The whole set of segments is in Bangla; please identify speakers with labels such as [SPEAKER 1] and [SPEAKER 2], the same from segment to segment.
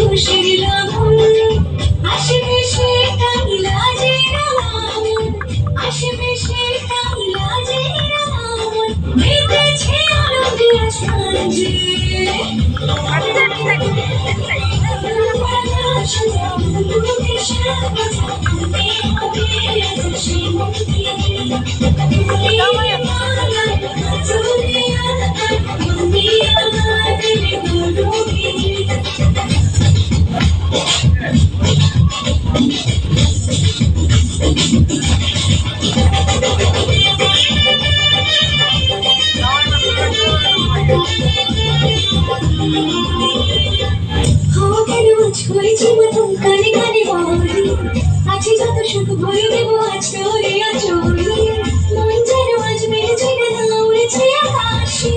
[SPEAKER 1] খুশির লাগন আসবে সে কাইলা যে রামন আসবে সে কাইলা যে রামন মেতেছে আনন্দে আসমান যে হয়েছি মতন কানে কানে বলি আছে যত সুখ ভরে দেব আজ তোরে আচরি মন যেন আজ মেঝে না উড়েছে আকাশে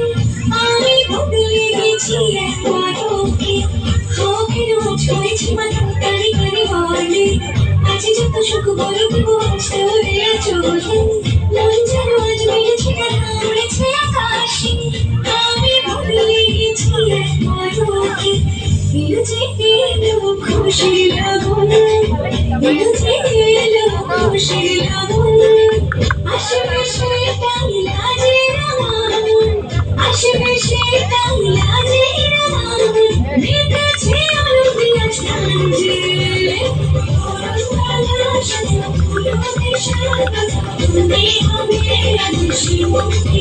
[SPEAKER 1] আমি বদলে গেছি একবার ওকে হকের আজ হয়েছি মতন কানে কানে বলি আছে যত সুখ ভরে দেব আজ তোরে আচরি মন যেন আজ মেঝে না উড়েছে আকাশে আমি বদলে গেছি একবার ওকে খুশির লাগন খুশির লাগন আসবে সে কাইলা যে রামন আসবে সে কাইলা যে রামন মেতেছে আনন্দে আসমান যে তুমি হবে আজ শিবকে